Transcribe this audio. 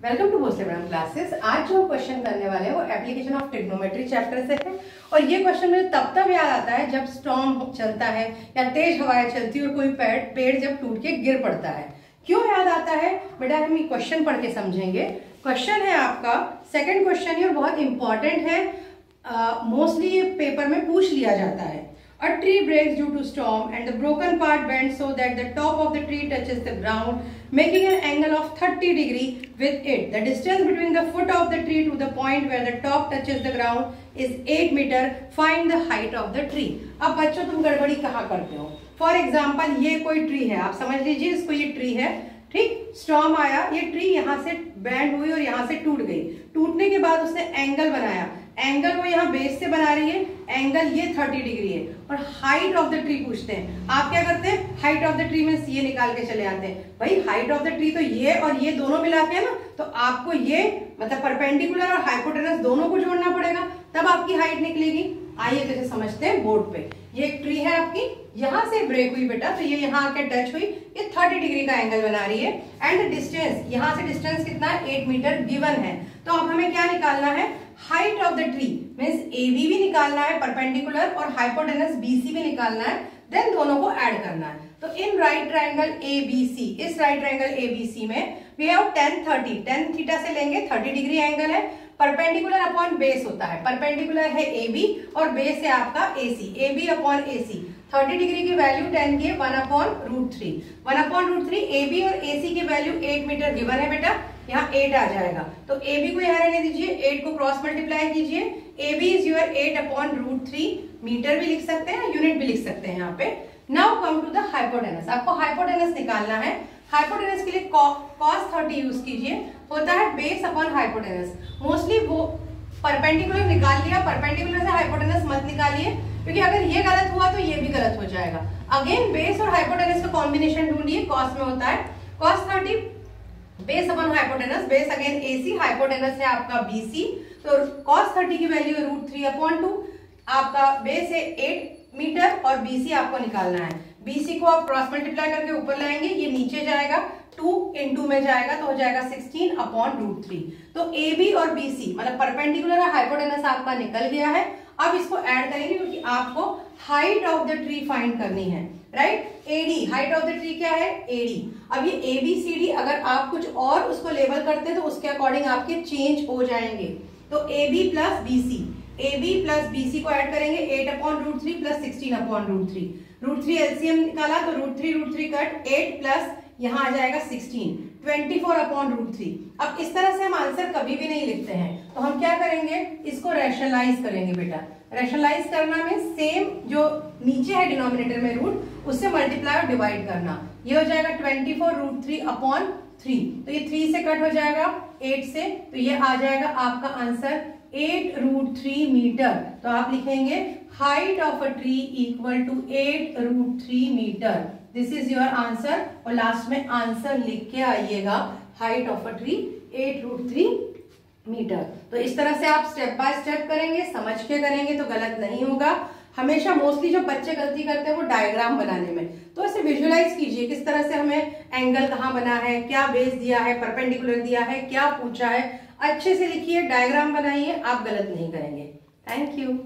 Welcome to Bhosle madam classes. आज जो question करने वाले हैं वो एप्लीकेशन ऑफ ट्रिग्नोमेट्री चैप्टर से है और ये क्वेश्चन मुझे तब याद आता है जब स्टॉर्म चलता है या तेज हवाएं चलती है और कोई पेड़ जब टूट के गिर पड़ता है। क्यों याद आता है बेटा, हम ये क्वेश्चन पढ़ के समझेंगे। क्वेश्चन है आपका सेकंड क्वेश्चन है और बहुत इंपॉर्टेंट है, मोस्टली ये पेपर में पूछ लिया जाता है। A tree breaks due to storm and the broken part bends so that the top of the tree touches the ground, making an angle of 30 degree with it. The distance between the foot of the tree to the point where the top touches the ground is 8 meter. Find the height of the tree. अब बच्चों तुम गड़बड़ी कहाँ करते हो? For example ये कोई tree है, आप समझ लीजिए इसको ये ट्री है, ठीक। स्टॉर्म आया, ये ट्री यहाँ से बैंड हुई और यहाँ से टूट गई। टूटने के बाद उसने एंगल बनाया, एंगल वो यहाँ बेस से बना रही है, एंगल ये 30 डिग्री है और हाइट ऑफ द ट्री पूछते हैं। आप क्या करते हैं, हाइट ऑफ द ट्री में ये निकाल के चले आते हैं। भाई हाइट ऑफ द ट्री तो ये और ये दोनों मिला के है ना, तो आपको ये मतलब परपेंडिकुलर और हाइपोटेनस दोनों को जोड़ना पड़ेगा, तब आपकी हाइट निकलेगी। आइए जैसे समझते हैं बोर्ड पे। ये एक ट्री है आपकी, यहाँ से ब्रेक हुई बेटा, तो ये यहाँ आके टच हुई, ये 30 डिग्री का एंगल बना रही है। एंड डिस्टेंस, यहाँ से डिस्टेंस कितना है, 8 मीटर गिवन है। तो अब हमें क्या निकालना है, height of the tree means AB भी निकालना है परपेंडिकुलर और हाइपोटेनस BC भी निकालना है, देन दोनों को ऐड करना है। तो इन राइट ट्रायंगल ABC, इस राइट ट्रायंगल ABC में वी हैव tan थीटा से लेंगे, 30 डिग्री एंगल है। परपेंडिकुलर अपॉन बेस होता है, परपेंडिकुलर है AB और बेस है आपका AC, AB upon AC। 30 degree की वैल्यू 10 की 1/√3, 1/√3। AB और AC की वैल्यू 8 मीटर गिवन है बेटा, यहाँ 8 आ जाएगा। तो AB को यहाँ रहने दीजिए, 8 को क्रॉस मल्टीप्लाई कीजिए। AB इज योर 8/√3, मीटर भी लिख सकते हैं, यूनिट भी लिख सकते हैं यहाँ पे। Now come to the hypotenuse, आपको हाइपोटेनस निकालना है। हाइपोटेनस के लिए cos 30 यूज कीजिए, होता है बेस अपॉन हाइपोटेनस। मोस्टली वो परपेंडिकुलर निकाल लिया, परपेंडिकुलर से हाइपोटेनस मत निकालिए, क्योंकि अगर ये गलत हुआ तो ये भी गलत हो जाएगा। अगेन बेस और हाइपोटेनस का कॉम्बिनेशन ढूंढिए, कॉस में होता है cos 30 base upon hypotenuse, base again AC, hypotenuse है आपका BC। तो cos 30 की वैल्यू है √3/2, आपका बेस है 8 मीटर और BC आपको निकालना है। BC को आप क्रॉस मल्टीप्लाई करके ऊपर लाएंगे, ये नीचे जाएगा, 2 × 2 में जाएगा तो हो जाएगा 16/√3। तो AB और BC मतलब परपेंडिकुलर और हाइपोटेनस आपका निकल गया है। अब इसको ऐड करेंगे क्योंकि आपको height of the tree find करनी है, right. AD, height of the tree क्या है, AD। अब ये ABCD अगर आप कुछ और उसको लेबल करते हैं तो उसके अकॉर्डिंग आपके चेंज हो जाएंगे। तो AB plus BC, AB plus BC को ऐड करेंगे, 8/√3 प्लस 16/√3। √3 LCM निकाला तो √3 कट, 8 प्लस यहाँ आ जाएगा 16, 24/√3। अब इस तरह से हम आंसर कभी भी नहीं लिखते हैं, तो हम क्या करेंगे, इसको रैशनलाइज करेंगे बेटा। रैशनलाइज करना में सेम जो नीचे है डिनोमिनेटर में रूट, उससे मल्टीप्लाई और डिवाइड करना। ये हो जाएगा 24√3/3, तो ये 3 से कट हो जाएगा 8 से, तो ये आ जाएगा आपका आंसर 8√3 मीटर। तो आप लिखेंगे height of a tree equal to 8√3 metre. This is your answer और लास्ट में आंसर लिख के आइएगा, height of a tree 8√3 metre. तो इस तरह से आप स्टेप बाय स्टेप करेंगे, समझ के करेंगे तो गलत नहीं होगा। हमेशा मोस्टली जो बच्चे गलती करते हैं वो डायग्राम बनाने में, तो ऐसे विजुअलाइज कीजिए किस तरह से हमें एंगल कहाँ बना है, क्या बेस दिया है, परपेंडिकुलर दिया है, क्या पूछा है। अच्छे से लिखिए, डायग्राम बनाइए, आप गलत नहीं करेंगे। Thank you.